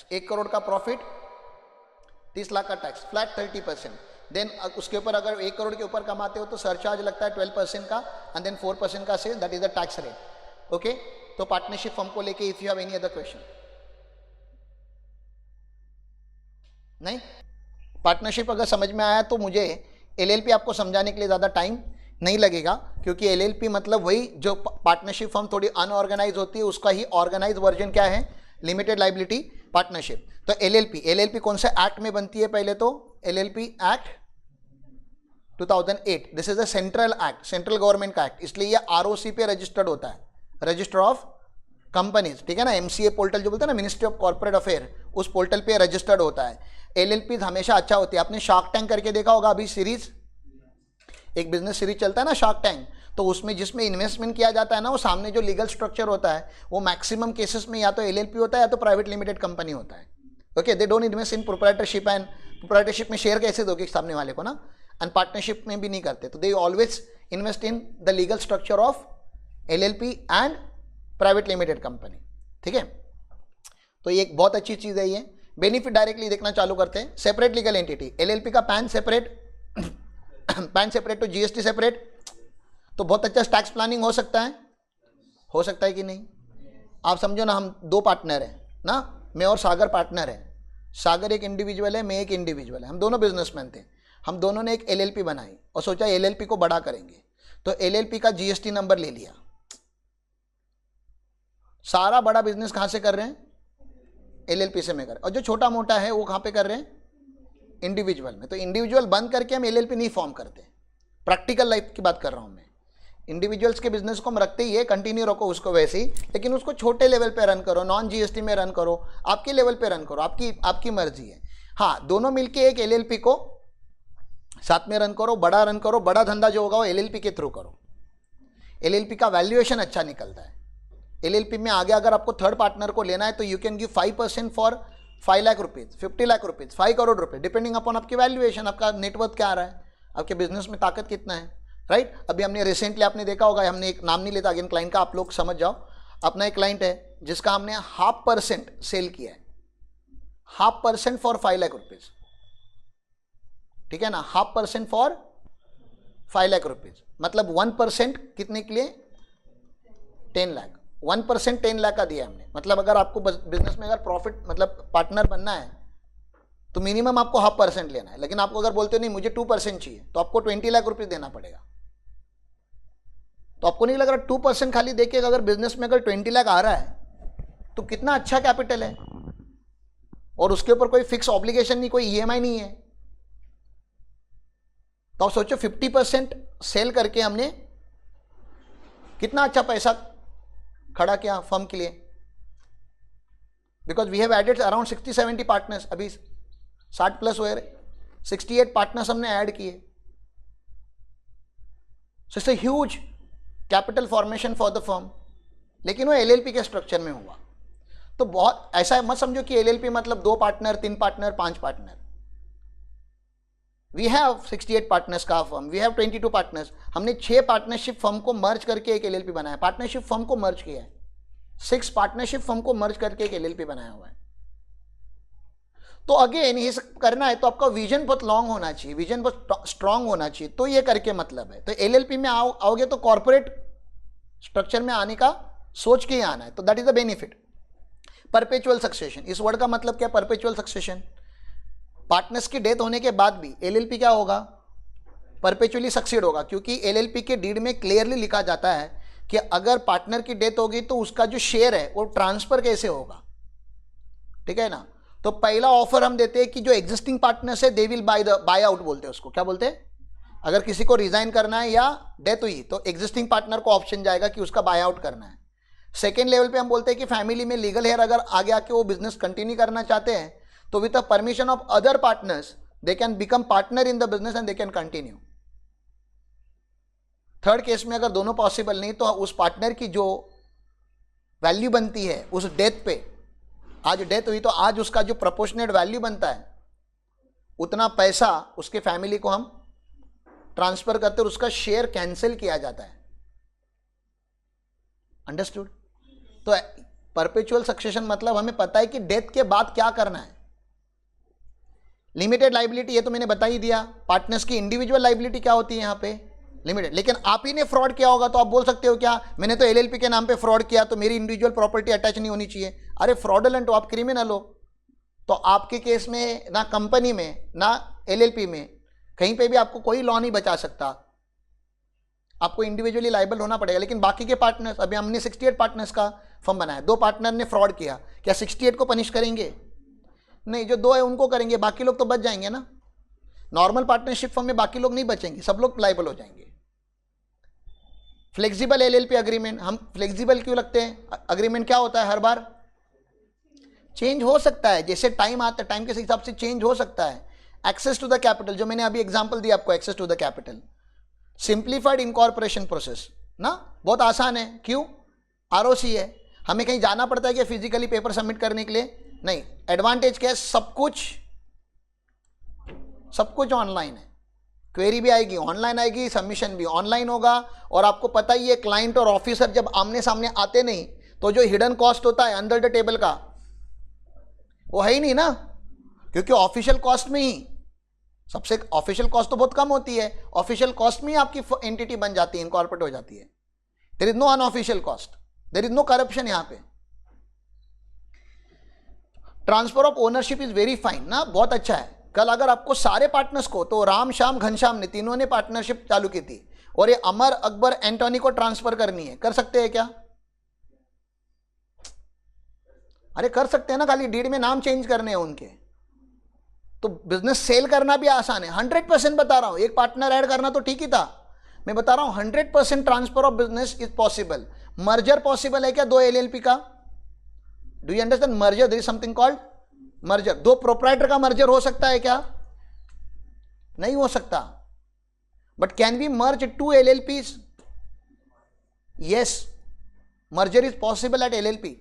Tax, 1 crore का profit 30 lakh का tax, flat 30%। Then उसके ऊपर अगर 1 करोड़ के ऊपर कमाते हो तो सरचार्ज लगता है 12% का, एंड देन 4% का sale, that is the tax rate. Okay, तो पार्टनरशिप फर्म को लेके if you have any other question? नहीं, पार्टनरशिप अगर समझ में आया तो मुझे एलएलपी आपको समझाने के लिए ज़्यादा टाइम नहीं लगेगा, क्योंकि एलएलपी मतलब वही जो पार्टनरशिप फर्म थोड़ी अनऑर्गेनाइज होती है उसका ही ऑर्गेनाइज वर्जन क्या है, लिमिटेड लाइबिलिटी पार्टनरशिप। तो एलएलपी कौन से एक्ट में बनती है? पहले तो LLP act 2008, this is a central act, central government का एक्ट, इसलिए ये आरओसी पे रजिस्टर्ड होता है, रजिस्टर ऑफ कंपनीज, ठीक है ना। एमसीए पोर्टल जो बोलते हैं ना, मिनिस्ट्री ऑफ कॉर्पोरेट अफेयर, उस पोर्टल पे रजिस्टर्ड होता है। एलएलपी हमेशा अच्छा होती है। आपने शार्क टैंक करके देखा होगा, अभी सीरीज, एक बिजनेस सीरीज चलता है ना शार्क टैंक, तो उसमें जिसमें इन्वेस्टमेंट किया जाता है ना, वो सामने जो लीगल स्ट्रक्चर होता है वो मैक्सिमम केसेस में या तो एलएलपी होता है या तो प्राइवेट लिमिटेड कंपनी होता है। Okay, they don't invest in proprietorship, and proprietorship में शेयर कैसे दोगे सामने वाले को ना, एंड पार्टनरशिप में भी नहीं करते, तो they always invest in the legal structure of LLP and private limited company, ठीक है। तो ये एक बहुत अच्छी चीज है। ये बेनिफिट डायरेक्टली देखना चालू करते हैं। सेपरेट लीगल एंटिटी, एलएलपी का पैन सेपरेट, पैन सेपरेट तो जीएसटी सेपरेट, तो बहुत अच्छा टैक्स प्लानिंग हो सकता है कि नहीं? आप समझो ना, हम 2 पार्टनर हैं ना, मैं और सागर पार्टनर है। सागर एक इंडिविजुअल है, मैं एक इंडिविजुअल है, हम दोनों बिजनेसमैन थे। हम दोनों ने एक एलएलपी बनाई और सोचा एलएलपी को बड़ा करेंगे, तो एलएलपी का जीएसटी नंबर ले लिया। सारा बड़ा बिजनेस कहां से कर रहे हैं? एलएलपी से में कर, और जो छोटा मोटा है वो कहां पे कर रहे हैं? इंडिविजुअल में। तो इंडिविजुअल बंद करके हम एलएलपी नहीं फॉर्म करते। प्रैक्टिकल लाइफ की बात कर रहा हूं मैं। इंडिविजुअल्स के बिजनेस को हम रखते ही है, कंटिन्यू रखो उसको वैसे ही, लेकिन उसको छोटे लेवल पे रन करो, नॉन जीएसटी में रन करो, आपके लेवल पे रन करो, आपकी मर्जी है। हाँ, दोनों मिलके एक एलएलपी को साथ में रन करो, बड़ा धंधा जो होगा वो एलएलपी के थ्रू करो। एलएलपी का वैल्यूएशन अच्छा निकलता है। एलएलपी में आगे अगर आपको थर्ड पार्टनर को लेना है तो you can give 5% for 5 lakh rupees, 50 lakh rupees, 5 crore रुपए, डिपेंडिंग अपॉन आपकी वैल्यूएशन, आपका नेटवर्थ क्या आ रहा है, आपके बिजनेस में ताकत कितना है, राइट। अभी हमने रिसेंटली आपने देखा होगा, हमने एक नाम नहीं लेता अगेन क्लाइंट का, आप लोग समझ जाओ, अपना एक क्लाइंट है जिसका हमने 0.5% सेल किया है, 0.5% फॉर 5 लाख रुपीज, ठीक है ना, 0.5% फॉर 5 लाख रुपीज, मतलब 1% कितने के लिए? 10 लाख। 1% 10 लाख का दिया हमने। मतलब अगर आपको बिजनेस में अगर प्रॉफिट मतलब पार्टनर बनना है तो मिनिमम आपको 0.5% लेना है, लेकिन आपको अगर बोलते हो नहीं मुझे 2% चाहिए तो आपको 20 लाख रुपीज देना पड़ेगा। तो आपको नहीं लग रहा 2% खाली देके अगर बिजनेस में अगर 20 लाख आ रहा है तो कितना अच्छा कैपिटल है, और उसके ऊपर कोई फिक्स ऑब्लिगेशन नहीं, कोई ईएमआई नहीं है। तो आप सोचो 50% सेल करके हमने कितना अच्छा पैसा खड़ा किया फर्म के लिए, because we have added around 60-70 partners, अभी 60+ हुए, 68 पार्टनर्स हमने ऐड किए। So it's a huge capital formation for the firm, लेकिन वो एलएलपी के स्ट्रक्चर में हुआ। तो बहुत ऐसा मत समझो कि एलएलपी मतलब 2 partner, 3 partner, 5 partner. We have 68 partners का फर्म, वी हैव 22 पार्टनर्स। हमने 6 पार्टनरशिप फर्म को मर्ज करके एक एलएलपी बनाया, पार्टनरशिप फर्म को मर्ज किया है, 6 पार्टनरशिप फर्म को मर्ज करके एक एलएलपी बनाया हुआ है। तो अगेन ये करना है तो आपका विजन बहुत लॉन्ग होना चाहिए, विजन बहुत स्ट्रांग होना चाहिए, तो ये करके मतलब है। तो एलएलपी में आओगे तो कॉर्पोरेट स्ट्रक्चर में आने का सोच के ही आना है, तो that is the benefit. Perpetual succession, इस वर्ड का मतलब क्या? Perpetual succession. पार्टनर्स की डेथ होने के बाद भी एलएलपी क्या होगा? परपेचुअली सक्सीड होगा, क्योंकि एलएलपी के डीड में क्लियरली लिखा जाता है कि अगर पार्टनर की डेथ होगी तो उसका जो शेयर है वो ट्रांसफर कैसे होगा, ठीक है ना। तो पहला ऑफर हम देते हैं कि जो एग्जिस्टिंग पार्टनर्स है दे विल बाय आउट, बोलते हैं उसको, क्या बोलते हैं? अगर किसी को रिजाइन करना है या डेथ हुई तो एग्जिस्टिंग पार्टनर को ऑप्शन जाएगा कि उसका बाय आउट करना है। सेकेंड लेवल पे हम बोलते हैं कि फैमिली में लीगल हेयर अगर आगे आके वो बिजनेस कंटिन्यू करना चाहते हैं तो with the permission of other partners they can become partner in the business and they can continue. Third case में अगर दोनों पॉसिबल नहीं तो उस पार्टनर की जो वैल्यू बनती है उस डेथ पे, आज डेथ हुई तो आज उसका जो प्रोपोर्शनेट वैल्यू बनता है उतना पैसा उसके फैमिली को हम ट्रांसफर करते और उसका शेयर कैंसिल किया जाता है। अंडरस्टूड? तो परपेचुअल सक्सेशन मतलब हमें पता है कि डेथ के बाद क्या करना है। लिमिटेड लाइबिलिटी ये तो मैंने बता ही दिया। पार्टनर्स की इंडिविजुअल लाइबिलिटी क्या होती है यहाँ पे, लिमिटेड। लेकिन आप ही ने फ्रॉड किया होगा तो आप बोल सकते हो क्या, मैंने तो एलएलपी के नाम पे फ्रॉड किया तो मेरी इंडिविजुअल प्रॉपर्टी अटैच नहीं होनी चाहिए। अरे फ्रॉडुलेंट हो, आप क्रिमिनल हो। तो आपके केस में ना कंपनी में ना एलएलपी में कहीं पे भी आपको कोई लॉ नहीं बचा सकता, आपको इंडिविजुअली लाइबल होना पड़ेगा। लेकिन बाकी के पार्टनर्स, अभी हमने 68 पार्टनर्स का फर्म बनाया, 2 पार्टनर ने फ्रॉड किया, क्या 68 को पनिश करेंगे? नहीं, जो 2 है उनको करेंगे, बाकी लोग तो बच जाएंगे ना। नॉर्मल पार्टनरशिप फर्म में बाकी लोग नहीं बचेंगे, सब लोग लाइबल हो जाएंगे। फ्लेक्सिबल एलएलपी अग्रीमेंट, हम फ्लेक्सिबल क्यों लगते हैं? अग्रीमेंट क्या होता है, हर बार चेंज हो सकता है, जैसे टाइम आता है टाइम के हिसाब से चेंज हो सकता है। एक्सेस टू द कैपिटल, जो मैंने अभी एग्जांपल दिया आपको, access to the capital. Simplified incorporation process ना, बहुत आसान है। क्यों? आरओसी है, हमें कहीं जाना पड़ता है क्या फिजिकली पेपर सबमिट करने के लिए? नहीं। एडवांटेज क्या है? सब कुछ ऑनलाइन है। क्वेरी भी आएगी ऑनलाइन आएगी, सबमिशन भी ऑनलाइन होगा। और आपको पता ही है क्लाइंट और ऑफिसर जब आमने सामने आते नहीं तो जो हिडन कॉस्ट होता है अंडर द टेबल का, वो है ही नहीं ना, क्योंकि ऑफिशियल कॉस्ट में ही सबसे, ऑफिशियल कॉस्ट तो बहुत कम होती है, ऑफिशियल कॉस्ट में ही आपकी एंटिटी बन जाती है, इनकॉर्पोरेट हो जाती है। There is no unofficial cost, there is no corruption यहां पे। Transfer of ownership is very fine ना, बहुत अच्छा है। कल अगर आपको सारे पार्टनर्स को, तो राम श्याम घनश्याम ने तीनों ने पार्टनरशिप चालू की थी और ये अमर अकबर एंटोनी को ट्रांसफर करनी है, कर सकते हैं क्या? अरे कर सकते हैं ना, खाली डीड में नाम चेंज करने हैं उनके। तो बिजनेस सेल करना भी आसान है, 100% बता रहा हूं। एक पार्टनर ऐड करना तो ठीक ही था, मैं बता रहा हूं 100% transfer of business is possible. Merger possible है क्या 2 एलएलपी का? Do you understand? Merger, there is something called merger. 2 proprietor का मर्जर हो सकता है क्या? नहीं हो सकता। But can we merge 2 LLPs? Yes, merger is possible at LLP.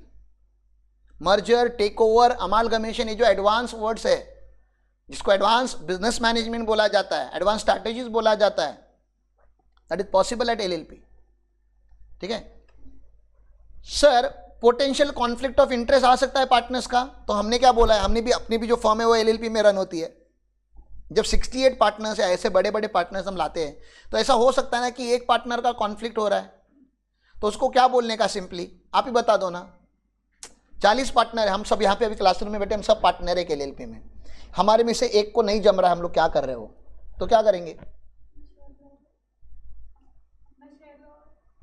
Merger, take over, amalgamation, ये जो एडवांस वर्ड्स है, जिसको एडवांस बिजनेस मैनेजमेंट बोला जाता है, एडवांस स्ट्रैटेजीज बोला जाता है, that is possible at LLP. ठीक है sir, potential conflict of interest आ सकता है पार्टनर्स का, तो हमने क्या बोला है, हमने भी अपनी भी जो फर्म है वो एलएलपी में रन होती है। जब 68 पार्टनर्स है, ऐसे बड़े बड़े पार्टनर्स हम लाते हैं, तो ऐसा हो सकता है ना कि एक पार्टनर का कॉन्फ्लिक्ट हो रहा है, तो उसको क्या बोलने का, सिंपली आप ही बता दो ना। 40 पार्टनर है, हम सब यहाँ पे अभी क्लासरूम में बैठे, हम सब पार्टनर है एलएलपी में, हमारे में से एक को नहीं जम रहा है, हम लोग क्या कर रहे हो, तो क्या करेंगे?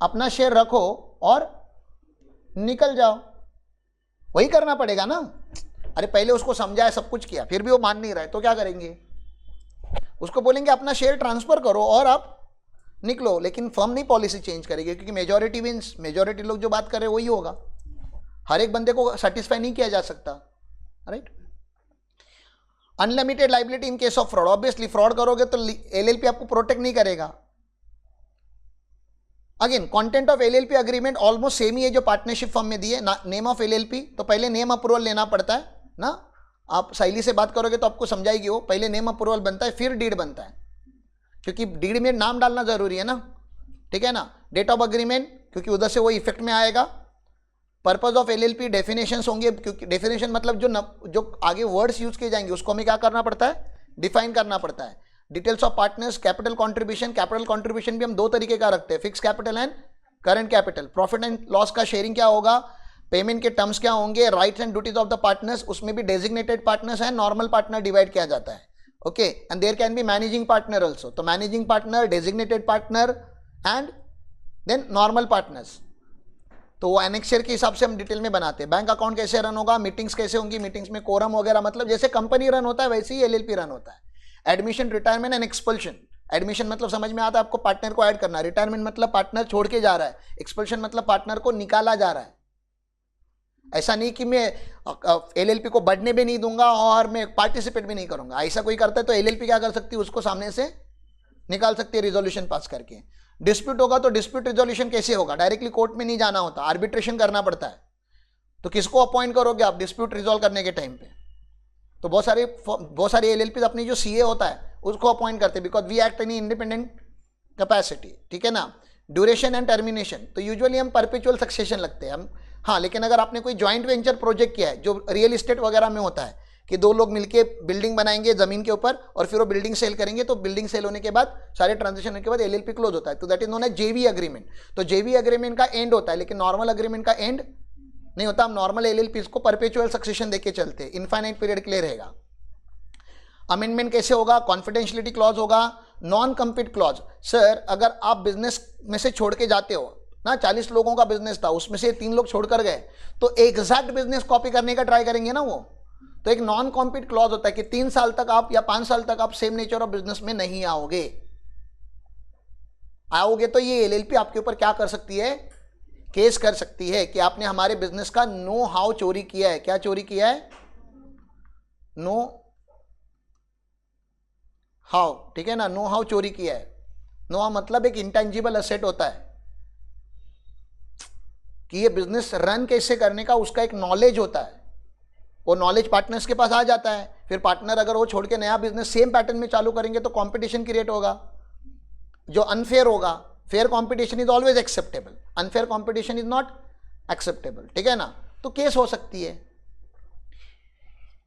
अपना शेयर रखो और निकल जाओ, वही करना पड़ेगा ना। अरे पहले उसको समझाया, सब कुछ किया, फिर भी वो मान नहीं रहा है, तो क्या करेंगे? उसको बोलेंगे अपना शेयर ट्रांसफर करो और आप निकलो। लेकिन फर्म नहीं पॉलिसी चेंज करेगी, क्योंकि मेजॉरिटी विंस, मेजॉरिटी लोग जो बात कर रहे हैं वही होगा, हर एक बंदे को सेटिस्फाई नहीं किया जा सकता, right. Unlimited liability in case of fraud, obviously fraud करोगे तो एलएलपी आपको प्रोटेक्ट नहीं करेगा। Again content of LLP agreement almost same ही है जो पार्टनरशिप फर्म में दिए। नेम ऑफ एलएलपी, तो पहले नेम अप्रूवल लेना पड़ता है ना, आप सहेली से बात करोगे तो आपको समझाएगी वो, पहले नेम अप्रूवल बनता है फिर डीड बनता है, क्योंकि डीड में नाम डालना जरूरी है ना, ठीक है ना। डेट ऑफ अग्रीमेंट, क्योंकि उधर से वो इफेक्ट में आएगा। पर्पज ऑफ एलएलपी, डेफिनेशंस होंगे, क्योंकि डेफिनेशन मतलब जो आगे वर्ड्स यूज किए जाएंगे उसको हमें क्या करना पड़ता है, डिफाइन करना पड़ता है। Details of partners, capital contribution, capital contribution भी हम 2 तरीके का रखते हैं, fix capital and current capital. Profit and loss का शेयरिंग क्या होगा, पेमेंट के टर्म्स क्या होंगे, rights and duties of the partners, उसमें भी designated partners and normal partner divide किया जाता है, okay. And there can be managing partner also, तो managing partner, designated partner and then normal partners, तो वो एनेक्सर के हिसाब से हम डिटेल में बनाते हैं। बैंक अकाउंट कैसे रन होगा, मीटिंग्स कैसे होंगी, मीटिंग्स में कोरम वगैरह, मतलब जैसे कंपनी रन होता है वैसे ही एलएलपी रन होता है। Admission, retirement and expulsion. Admission मतलब समझ में आता है आपको, पार्टनर को ऐड करना। रिटायरमेंट मतलब पार्टनर छोड़ के जा रहा है। एक्सपल्शन मतलब पार्टनर को निकाला जा रहा है। ऐसा नहीं कि मैं एलएलपी को बढ़ने भी नहीं दूंगा और मैं पार्टिसिपेट भी नहीं करूंगा, ऐसा कोई करता है तो एलएलपी क्या कर सकती है, उसको सामने से निकाल सकती है रिजोल्यूशन पास करके। डिस्प्यूट होगा तो डिस्प्यूट रिजोल्यूशन कैसे होगा, डायरेक्टली कोर्ट में नहीं जाना होता, आर्बिट्रेशन करना पड़ता है। तो किसको अपॉइंट करोगे आप डिस्प्यूट रिजोल्व करने के टाइम पे, तो बहुत सारी एलएलपी अपनी जो सीए होता है उसको अपॉइंट करते हैं, because we act in independent capacity, ठीक है ना। ड्यूरेशन एंड टर्मिनेशन, तो यूजुअली हम परपेचुअल सक्सेशन लगते हैं, हाँ, लेकिन अगर आपने कोई ज्वाइंट वेंचर प्रोजेक्ट किया है जो रियल इस्टेट वगैरह में होता है कि दो लोग मिलके बिल्डिंग बनाएंगे जमीन के ऊपर और फिर वो बिल्डिंग सेल करेंगे, तो बिल्डिंग सेल होने के बाद सारे ट्रांजेक्शन होने के बाद एलएलपी क्लोज होता है, तो दैट इज नोन एज जेवी अग्रीमेंट। तो जेवी अग्रीमेंट का एंड होता है, लेकिन नॉर्मल अग्रीमेंट का एंड नहीं होता। हम नॉर्मल एलएलपी को परपेचुअल सक्सेशन देके चलते हैं, इनफाइनाइट पीरियड के लिए रहेगा। अमेंडमेंट कैसे होगा? कॉन्फिडेंशियलिटी क्लॉज होगा, नॉन कम्पीट क्लॉज। सर अगर आप बिजनेस में से छोड़ के जाते हो ना, 40 लोगों का बिजनेस था, उसमें से 3 लोग छोड़कर गए, तो एग्जैक्ट बिजनेस कॉपी करने का ट्राई करेंगे ना वो। तो एक नॉन कॉम्पीट क्लॉज होता है कि 3 साल तक आप या 5 साल तक आप सेम नेचर ऑफ बिजनेस में नहीं आओगे तो ये एलएलपी आपके ऊपर क्या कर सकती है? केस कर सकती है कि आपने हमारे बिजनेस का नो हाउ चोरी किया है। क्या चोरी किया है? नो हाउ, ठीक है ना, नो हाउ चोरी किया है। नो हाउ मतलब एक इंटेंजिबल असेट होता है कि ये बिजनेस रन कैसे करने का उसका एक नॉलेज होता है। वो नॉलेज पार्टनर्स के पास आ जाता है, फिर पार्टनर अगर वो छोड़ के नया बिजनेस सेम पैटर्न में चालू करेंगे तो कंपटीशन क्रिएट होगा जो अनफेयर होगा। Fair competition is always acceptable, unfair competition is not acceptable, ठीक है ना। तो केस हो सकती है।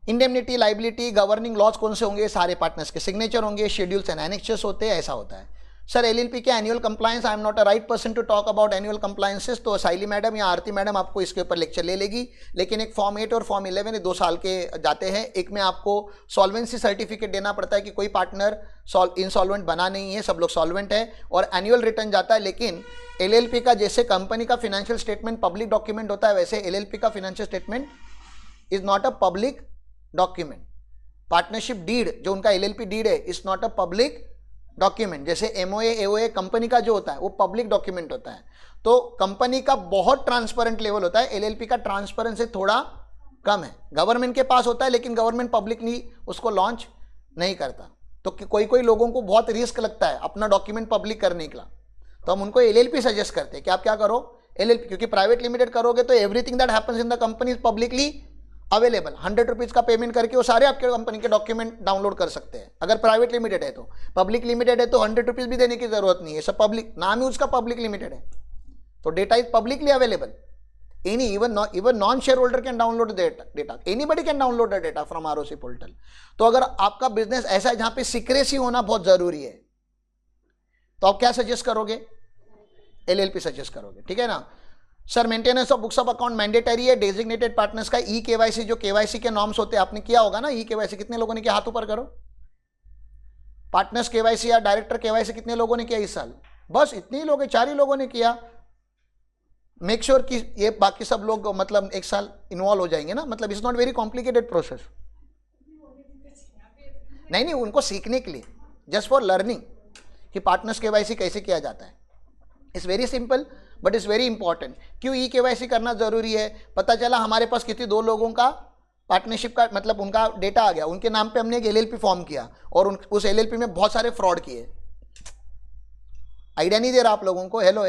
इंडेमनिटी, लाइबिलिटी, गवर्निंग लॉज कौन से होंगे? सारे पार्टनर्स के सिग्नेचर होंगे, शेड्यूल्स एंड एनेक्सेस होते हैं, ऐसा होता है। सर एलएलपी के annual compliance, I am not a right person to talk about annual compliances, तो साइली मैडम या आरती मैडम आपको इसके ऊपर लेक्चर ले लेगी। लेकिन एक फॉर्म 8 और फॉर्म 11 2 साल के जाते हैं। एक में आपको सॉल्वेंसी सर्टिफिकेट देना पड़ता है कि कोई पार्टनर इंसॉल्वेंट बना नहीं है, सब लोग सॉल्वेंट है, और एनुअल रिटर्न जाता है। लेकिन एलएलपी का जैसे कंपनी का फाइनेंशियल स्टेटमेंट पब्लिक डॉक्यूमेंट होता है, वैसे एलएलपी का financial statement is not a public document. Partnership deed जो उनका एलएलपी डीड है is not a public document. जैसे एमओए, एओए कंपनी का जो होता है वो पब्लिक डॉक्यूमेंट होता है। तो कंपनी का बहुत ट्रांसपेरेंट लेवल होता है, एलएलपी का ट्रांसपेरेंसी थोड़ा कम है। गवर्नमेंट के पास होता है लेकिन गवर्नमेंट पब्लिकली उसको लॉन्च नहीं करता। तो कोई कोई लोगों को बहुत रिस्क लगता है अपना डॉक्यूमेंट पब्लिक करने का, तो हम उनको एलएलपी सजेस्ट करते हैं कि आप क्या करो, एलएलपी, क्योंकि प्राइवेट लिमिटेड करोगे तो everything that happens in the company is publicly available. 100 rupees का पेमेंट करके वो सारे आपके कंपनी के डॉक्यूमेंट डाउनलोड कर सकते हैं। अगर प्राइवेट लिमिटेड है तो, पब्लिक लिमिटेड है तो 100 रुपीज़ भी देने की जरूरत नहीं है, सब पब्लिक, नाम ही उसका पब्लिक लिमिटेड है, तो data is publicly available. Any even non share holder can download data, anybody can download the data from ROC portal. तो अगर आपका बिजनेस ऐसा है जहां पे सीक्रेसी होना बहुत जरूरी है, तो आप क्या सजेस्ट करोगे? एलएलपी सजेस्ट करोगे, ठीक है ना। Sir maintenance of books of account mandatory है। डेजिग्नेटेड पार्टनर्स का ई केवाईसी, जो केवाईसी के नॉर्म्स होते हैं, आपने किया होगा ना ई केवाईसी, कितने लोगों ने किया? हाथ ऊपर करो। पार्टनर्स केवाईसी या डायरेक्टर केवाईसी कितने लोगों ने किया इस साल? बस इतने ही लोग, 4 ही लोगों ने किया। मेक श्योर कि ये बाकी सब लोग मतलब एक साल इन्वॉल्व हो जाएंगे ना, मतलब it's not very complicated process. नहीं, उनको सीखने के लिए, जस्ट फॉर लर्निंग कि पार्टनर्स केवाईसी कैसे किया जाता है। It's very simple but it's very important. क्यों ई केवाईसी करना जरूरी है? पता चला हमारे पास कितने 2 लोगों का पार्टनरशिप का मतलब उनका डेटा आ गया, उनके नाम पे हमने एक एलएलपी फॉर्म किया और उस एलएलपी में बहुत सारे फ्रॉड किए। आइडिया नहीं दे रहा आप लोगों को? हेलो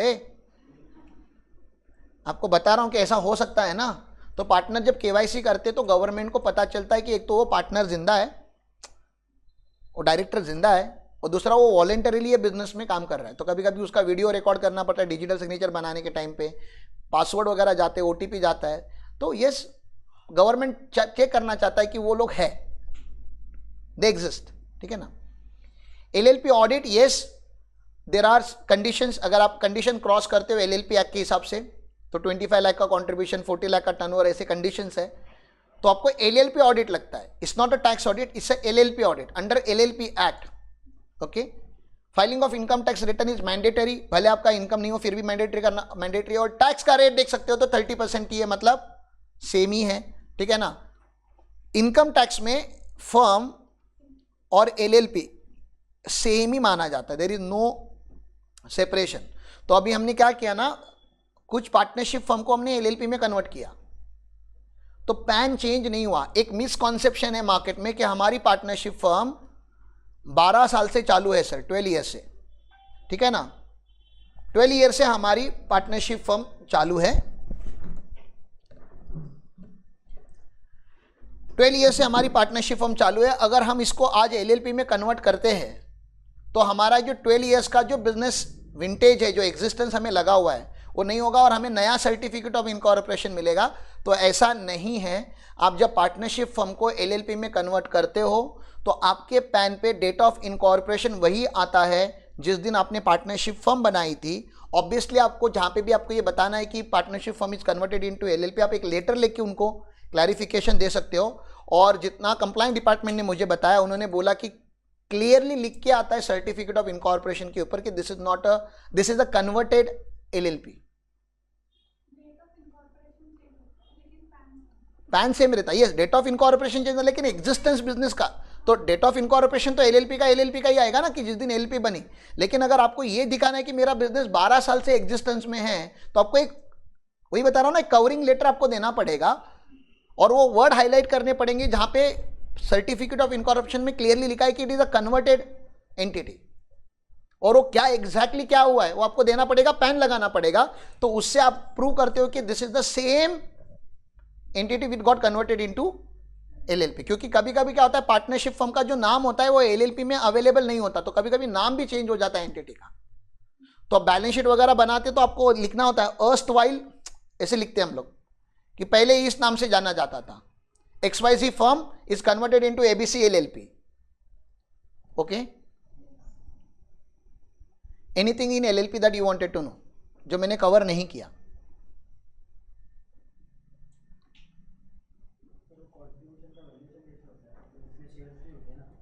आपको बता रहा हूं कि ऐसा हो सकता है ना। तो पार्टनर जब केवाईसी करते तो गवर्नमेंट को पता चलता है कि एक तो वो पार्टनर जिंदा है, वो डायरेक्टर जिंदा है, और दूसरा वो वॉलेंटरीली बिजनेस में काम कर रहा है। तो कभी कभी उसका वीडियो रिकॉर्ड करना पड़ता है डिजिटल सिग्नेचर बनाने के टाइम पे, पासवर्ड वगैरह जाते हैं, ओटीपी जाता है। तो यस, गवर्नमेंट चेक करना चाहता है कि वो लोग है, दे एग्जिस्ट, ठीक है ना। LLP audit, yes there are conditions. अगर आप कंडीशन क्रॉस करते हो एलएलपी एक्ट के हिसाब से, तो 25 लाख का कॉन्ट्रीब्यूशन, 40 लाख का टर्नओवर, ऐसे कंडीशंस है, तो आपको एलएलपी ऑडिट लगता है। It's not a tax audit, it's LLP audit under LLP act. Okay, filing of income tax return is mandatory, भले आपका इनकम नहीं हो फिर भी मैंडेटरी करना मैंडेटरी। और टैक्स का रेट देख सकते हो तो 30% की है, मतलब सेम ही है, ठीक है ना। इनकम टैक्स में फर्म और एलएलपी सेम ही माना जाता है, देयर इज नो सेपरेशन। तो अभी हमने क्या किया ना, कुछ पार्टनरशिप फर्म को हमने एलएलपी में कन्वर्ट किया, तो पैन चेंज नहीं हुआ। एक मिसकॉन्सेप्शन है मार्केट में कि हमारी पार्टनरशिप फर्म 12 साल से चालू है सर, 12 ईयर से, ठीक है ना। 12 ईयर से हमारी पार्टनरशिप फर्म चालू है, 12 ईयर से हमारी पार्टनरशिप फर्म चालू है। अगर हम इसको आज एलएलपी में कन्वर्ट करते हैं तो हमारा जो 12 ईयर्स का जो बिजनेस विंटेज है, जो एग्जिस्टेंस हमें लगा हुआ है, वो नहीं होगा और हमें नया सर्टिफिकेट ऑफ इनकॉर्पोरेशन मिलेगा। तो ऐसा नहीं है। आप जब पार्टनरशिप फर्म को एलएलपी में कन्वर्ट करते हो तो आपके पैन पे डेट ऑफ इनकॉर्पोरेशन वही आता है जिस दिन आपने पार्टनरशिप फर्म बनाई थी। ऑब्वियसली आपको जहाँ पे भी आपको ये बताना है कि partnership firm is converted into LLP, आप एक लेटर लिख के उनको क्लैरिफिकेशन दे सकते हो। और जितना कंप्लाइंट डिपार्टमेंट ने मुझे बताया, उन्होंने बोला कि क्लियरली लिख के आता है सर्टिफिकेट ऑफ इनकॉर्पोरेशन के ऊपर कि this is a converted LLP. PAN same रहता है, yes, date of incorporation change, लेकिन एग्जिस्टेंस बिजनेस का तो डेट ऑफ इनकॉर्पोरेशन तो एलएलपी का ही आएगा ना कि जिस दिन एलएलपी बनी। लेकिन अगर आपको ये दिखाना है कि मेरा बिजनेस 12 साल से एग्जिस्टेंस में है तो आपको एक, वही बता रहा हूं ना, एक कवरिंग लेटर आपको देना पड़ेगा और वो वर्ड हाईलाइट करने पड़ेंगे जहां पे सर्टिफिकेट ऑफ इनकॉर्पोरेशन में क्लियरली लिखा है कि it is a converted entity. और वो क्या एग्जैक्टली क्या हुआ है वो आपको देना पड़ेगा, पैन लगाना पड़ेगा। तो उससे आप प्रूव करते हो कि this is the same entity which got converted into LLP. क्योंकि कभी कभी क्या होता है, पार्टनरशिप फर्म का जो नाम होता है वो एलएलपी में अवेलेबल नहीं होता, तो कभी कभी नाम भी चेंज हो जाता है एंटिटी का। तो आप बैलेंस शीट वगैरह बनाते तो आपको लिखना होता है अर्स्ट वाइल, ऐसे लिखते हैं हम लोग कि पहले इस नाम से जाना जाता था, XYZ firm is converted into ABC LLP। Okay, anything in LLP that you wanted to know जो मैंने कवर नहीं किया?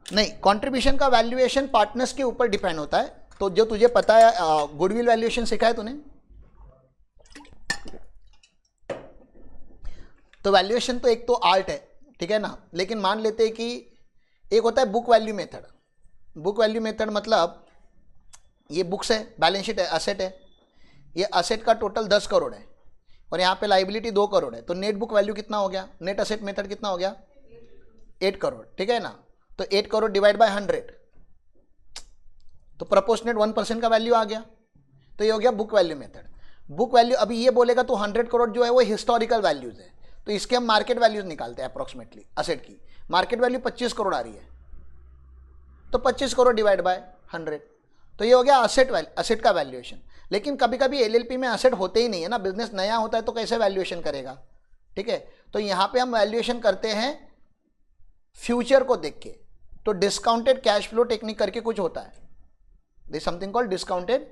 नहीं, कंट्रीब्यूशन का वैल्यूएशन पार्टनर्स के ऊपर डिपेंड होता है। तो जो तुझे पता है, गुडविल वैल्यूएशन सीखा है तूने? तो वैल्यूएशन तो एक तो आर्ट है, ठीक है ना, लेकिन मान लेते हैं कि एक होता है book value method. Book value method मतलब ये बुक्स है, बैलेंस शीट है, असेट है, ये असेट का टोटल 10 करोड़ है और यहाँ पे लाइबिलिटी 2 करोड़ है। तो नेट बुक वैल्यू कितना हो गया, नेट असेट मेथड कितना हो गया, 8 करोड़, ठीक है ना। तो 8 करोड़ डिवाइड बाय 100 तो प्रोपोर्शनेट 1% का वैल्यू आ गया। तो ये हो गया book value method. Book value अभी ये बोलेगा तो 100 करोड़ जो है वो हिस्टोरिकल वैल्यूज है, तो इसके हम मार्केट वैल्यूज निकालते हैं अप्रोक्सीमेटली। असेट की मार्केट वैल्यू 25 करोड़ आ रही है, तो 25 करोड़ डिवाइड बाय 100, तो ये हो गया असेट का वैल्यूएशन। लेकिन कभी कभी एलएलपी में असेट होते ही नहीं है ना, बिजनेस नया होता है तो कैसे वैल्यूएशन करेगा, ठीक है। तो यहाँ पे हम वैल्यूएशन करते हैं फ्यूचर को देख के। तो डिस्काउंटेड कैश फ्लो टेक्निक करके कुछ होता है, this something called discounted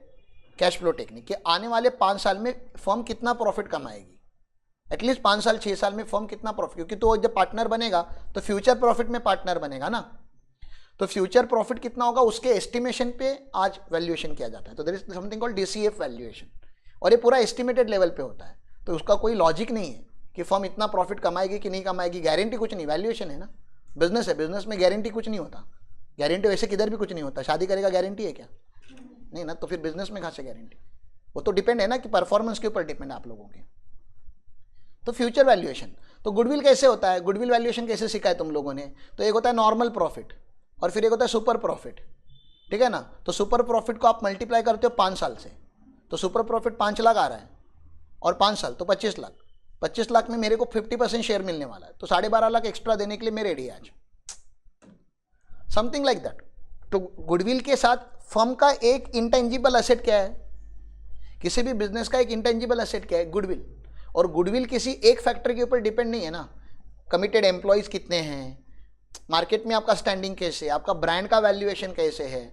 cash flow technique, कि आने वाले 5 साल में फर्म कितना प्रॉफिट कमाएगी, एटलीस्ट 5 साल 6 साल में फर्म कितना प्रॉफिट, क्योंकि तो जब पार्टनर बनेगा तो फ्यूचर प्रॉफिट में पार्टनर बनेगा ना, तो फ्यूचर प्रॉफिट कितना होगा उसके एस्टिमेशन पे आज वैल्यूएशन किया जाता है। तो there is something called DCF valuation, और ये पूरा एस्टिमेटेड लेवल पे होता है। तो उसका कोई लॉजिक नहीं है कि फर्म इतना प्रॉफिट कमाएगी कि नहीं कमाएगी, गारंटी कुछ नहीं, वैल्यूएशन है ना, बिजनेस है, बिजनेस में गारंटी कुछ नहीं होता। गारंटी वैसे किधर भी कुछ नहीं होता, शादी करेगा गारंटी है क्या, नहीं ना, तो फिर बिजनेस में कहाँ से गारंटी, वो तो डिपेंड है ना कि परफॉर्मेंस के ऊपर डिपेंड है आप लोगों के। तो फ्यूचर वैल्यूएशन, तो गुडविल कैसे होता है, गुडविल वैल्यूएशन कैसे सीखा है तुम लोगों ने? तो एक होता है नॉर्मल प्रॉफिट और फिर एक होता है सुपर प्रॉफिट, ठीक है ना। तो सुपर प्रॉफिट को आप मल्टीप्लाई करते हो 5 साल से, तो सुपर प्रॉफिट 5 लाख आ रहा है और 5 साल तो 25 लाख, 25 लाख में मेरे को 50% शेयर मिलने वाला है, तो 12.5 लाख एक्स्ट्रा देने के लिए मैं रेडी आज, समथिंग लाइक दैट। तो गुडविल के साथ फर्म का एक इंटेंजिबल असेट क्या है, किसी भी बिजनेस का एक इंटेंजिबल असेट क्या है, गुडविल। और गुडविल किसी एक फैक्टर के ऊपर डिपेंड नहीं है ना, कमिटेड एम्प्लॉयज कितने हैं, मार्केट में आपका स्टैंडिंग कैसे है, आपका ब्रांड का वैल्यूएशन कैसे है,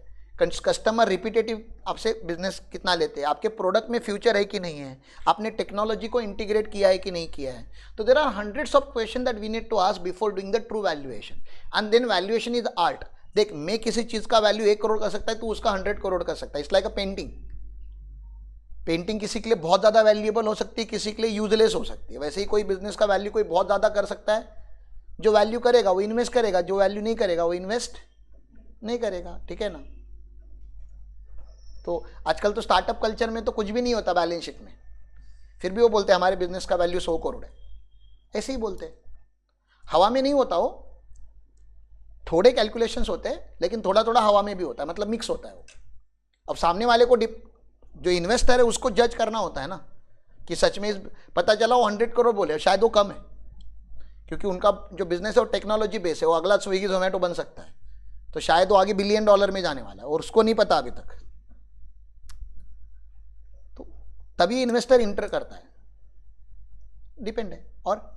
कस्टमर रिपीटेटिव आपसे बिजनेस कितना लेते हैं, आपके प्रोडक्ट में फ्यूचर है कि नहीं है, आपने टेक्नोलॉजी को इंटीग्रेट किया है कि नहीं किया है। तो there are hundreds of question that we need to ask before doing the true valuation, and then valuation is art. देख, मैं किसी चीज का वैल्यू 1 करोड़ कर सकता है, तू उसका 100 करोड़ कर सकता है। It's like a painting, painting किसी के लिए बहुत ज़्यादा वैल्यूएबल हो सकती है, किसी के लिए यूजलेस हो सकती है। वैसे ही कोई बिजनेस का वैल्यू कोई बहुत ज़्यादा कर सकता है, जो वैल्यू करेगा वो इन्वेस्ट करेगा, जो वैल्यू नहीं करेगा वो इन्वेस्ट नहीं करेगा, ठीक है ना। तो आजकल तो स्टार्टअप कल्चर में तो कुछ भी नहीं होता बैलेंस शीट में, फिर भी वो बोलते हैं हमारे बिजनेस का वैल्यू 100 करोड़ है, ऐसे ही बोलते हैं। हवा में नहीं होता वो, थोड़े कैलकुलेशंस होते हैं लेकिन थोड़ा थोड़ा हवा में भी होता है, मतलब मिक्स होता है वो। अब सामने वाले को जो इन्वेस्टर है उसको जज करना होता है ना कि सच में पता चला वो 100 करोड़ बोले, शायद वो कम है, क्योंकि उनका जो बिजनेस है वो टेक्नोलॉजी बेस है, वो अगला स्विगी जोमेटो बन सकता है, तो शायद वो आगे $1 बिलियन में जाने वाला है और उसको नहीं पता अभी तक। तो तभी इन्वेस्टर इंटर करता है, डिपेंड है। और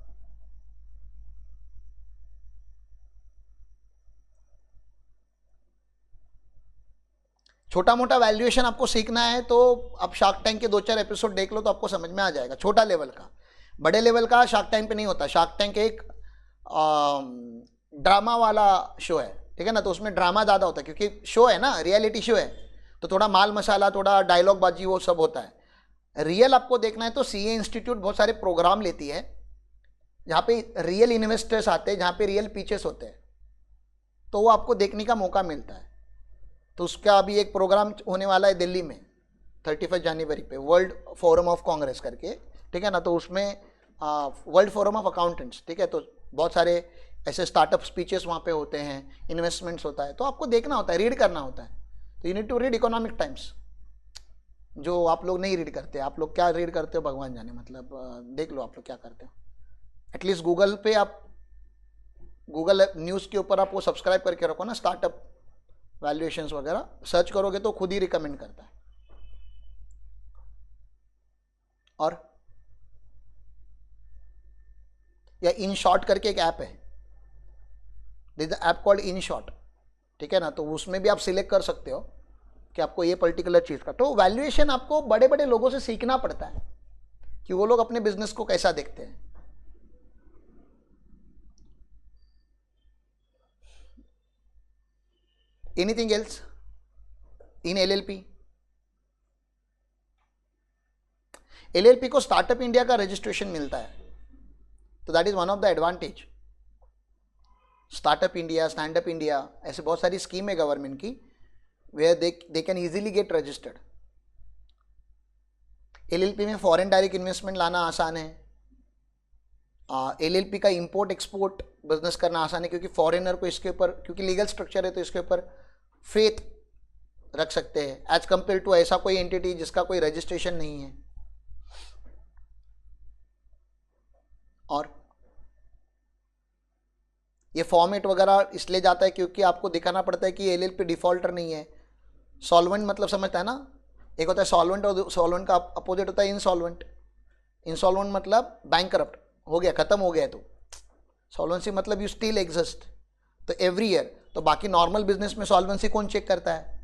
छोटा मोटा वैल्यूएशन आपको सीखना है तो आप शार्क टैंक के 2-4 एपिसोड देख लो तो आपको समझ में आ जाएगा। छोटा लेवल का, बड़े लेवल का शार्क टैंक पे नहीं होता। शार्क टैंक एक ड्रामा वाला शो है, ठीक है ना, तो उसमें ड्रामा ज़्यादा होता है क्योंकि शो है ना, रियलिटी शो है, तो थोड़ा माल मसाला, थोड़ा डायलॉग बाजी वो सब होता है। रियल आपको देखना है तो सीए इंस्टीट्यूट बहुत सारे प्रोग्राम लेती है जहाँ पे रियल इन्वेस्टर्स आते हैं, जहाँ पे रियल पिचेस होते हैं, तो वो आपको देखने का मौका मिलता है। तो उसका अभी एक प्रोग्राम होने वाला है दिल्ली में 31 जनवरी पे, वर्ल्ड फोरम ऑफ कांग्रेस करके, ठीक है ना, तो उसमें वर्ल्ड फोरम ऑफ अकाउंटेंट्स, ठीक है, तो बहुत सारे ऐसे स्टार्टअप स्पीचेस वहाँ पे होते हैं, इन्वेस्टमेंट्स होता है, तो आपको देखना होता है, रीड करना होता है। तो you need to read Economic Times, जो आप लोग नहीं रीड करते। आप लोग क्या रीड करते हो भगवान जाने, मतलब देख लो आप लोग क्या करते हो। एटलीस्ट गूगल पे आप, गूगल न्यूज़ के ऊपर आप वो सब्सक्राइब करके रखो ना, स्टार्टअप वैल्यूएशंस वगैरह सर्च करोगे तो खुद ही रिकमेंड करता है। और या इन शॉर्ट करके एक ऐप है, this the app called in short, ठीक है ना, तो उसमें भी आप सिलेक्ट कर सकते हो कि आपको ये पर्टिकुलर चीज़ का। तो वैल्यूएशन आपको बड़े बड़े लोगों से सीखना पड़ता है कि वो लोग अपने बिजनेस को कैसा देखते हैं। Anything else in LLP? LLP को स्टार्टअप इंडिया का रजिस्ट्रेशन मिलता है, तो that is one of the advantage. Startup India, stand up India, ऐसे बहुत सारी स्कीम है गवर्नमेंट की where they can easily get registered. LLP में फॉरेन डायरेक्ट इन्वेस्टमेंट लाना आसान है। एलएलपी का इंपोर्ट एक्सपोर्ट बिजनेस करना आसान है क्योंकि फॉरेनर को इसके ऊपर, क्योंकि लीगल स्ट्रक्चर है तो इसके ऊपर फेथ रख सकते हैं एज कंपेयर टू ऐसा कोई एंटिटी जिसका कोई रजिस्ट्रेशन नहीं है। और ये फॉर्मेट वगैरह इसलिए जाता है क्योंकि आपको दिखाना पड़ता है कि एलएलपी डिफॉल्टर नहीं है। सॉल्वेंट मतलब समझता है ना, एक होता है सॉल्वेंट और सॉल्वेंट का अपोजिट होता है इंसॉल्वेंट। इंसॉल्वेंट मतलब बैंकरप्ट हो गया, खत्म हो गया। तो सॉल्वेंसी मतलब यू स्टिल एग्जिस्ट, तो एवरी ईयर। तो बाकी नॉर्मल बिजनेस में सॉल्वेंसी कौन चेक करता है?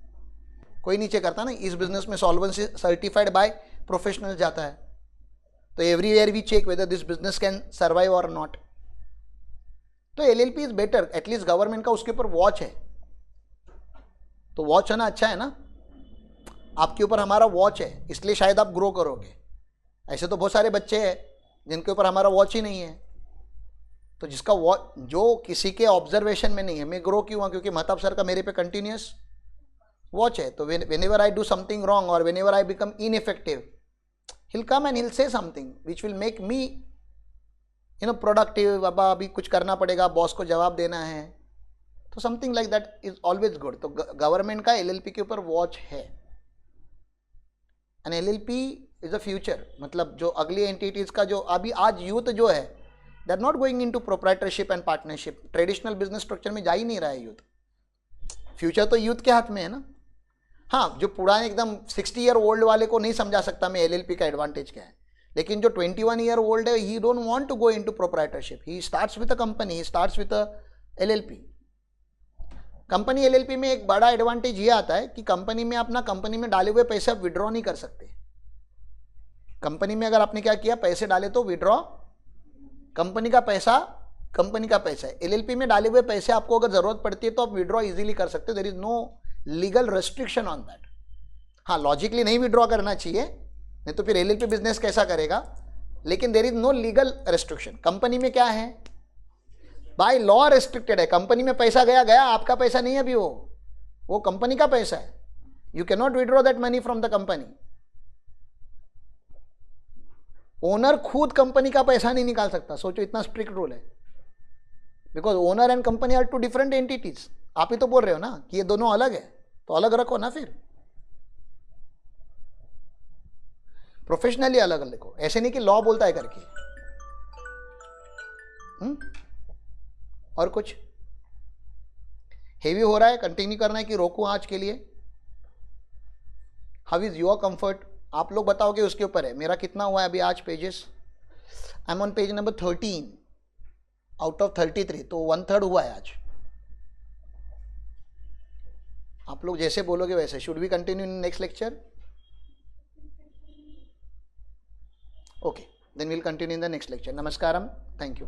कोई नहीं चेक करता ना। इस बिजनेस में सॉल्वेंसी सर्टिफाइड बाय प्रोफेशनल जाता है, तो every year we check whether this business can survive और नॉट। तो LLP is better, at least government का उसके ऊपर वॉच है, तो वॉच है ना, अच्छा है ना, आपके ऊपर हमारा वॉच है, इसलिए शायद आप ग्रो करोगे। ऐसे तो बहुत सारे बच्चे हैं जिनके ऊपर हमारा वॉच ही नहीं है, तो जिसका वॉच, जो किसी के ऑब्जर्वेशन में नहीं है, मैं ग्रो क्यों हुआ? क्योंकि महताब सर का मेरे पे कंटिन्यूस वॉच है। तो whenever I do something wrong और whenever I become ineffective, he'll come and he'll say something which will make me productive। बाबा अभी कुछ करना पड़ेगा, बॉस को जवाब देना है, तो something like that is always good. तो गवर्नमेंट का एलएलपी के ऊपर वॉच है, and LLP is a future. मतलब जो अगली एंटिटीज का जो अभी आज यूथ जो है, they are not going into proprietorship and partnership. Traditional business structure में जा ही नहीं रहा है यूथ। फ्यूचर तो यूथ के हाथ में है ना। हाँ, जो पुराने एकदम 60 ईयर ओल्ड वाले को नहीं समझा सकता मैं एलएलपी का एडवांटेज क्या है, लेकिन जो 21 ईयर ओल्ड है, he don't want to go into proprietorship, he starts with a company, he starts with a LLP. Company LLP में एक बड़ा एडवांटेज ये आता है कि कंपनी में अपना कंपनी में डाले हुए पैसे आप विड्रॉ नहीं कर सकते। कंपनी में अगर आपने क्या किया, पैसे डाले तो विड्रॉ, कंपनी का पैसा है। एलएलपी में डाले हुए पैसे आपको अगर जरूरत पड़ती है तो आप विड्रॉ इजीली कर सकते हो, there is no legal restriction on that. हाँ, लॉजिकली नहीं विड्रॉ करना चाहिए, नहीं तो फिर एलएलपी बिजनेस कैसा करेगा, लेकिन there is no legal restriction. Company में क्या है, बाय लॉ रेस्ट्रिक्टेड है। कंपनी में पैसा गया, आपका पैसा नहीं है अभी, वो कंपनी का पैसा है। You can not withdraw that money from the company. Owner खुद कंपनी का पैसा नहीं निकाल सकता। सोचो, इतना स्ट्रिक्ट रूल है, because owner and company are two different entities. आप ही तो बोल रहे हो ना कि ये दोनों अलग है, तो अलग रखो ना, फिर प्रोफेशनली अलग रखो, ऐसे नहीं कि लॉ बोलता है करके। और कुछ हेवी हो रहा है, कंटिन्यू करना है कि रोकूं आज के लिए? How is your comfort? आप लोग बताओगे उसके ऊपर है। मेरा कितना हुआ है अभी आज pages? I am on page number 13 out of 33, तो 1/3 हुआ है आज। आप लोग जैसे बोलोगे वैसे। Should we continue in next lecture? Okay, then we'll continue in the next lecture. नमस्कारम, थैंक यू।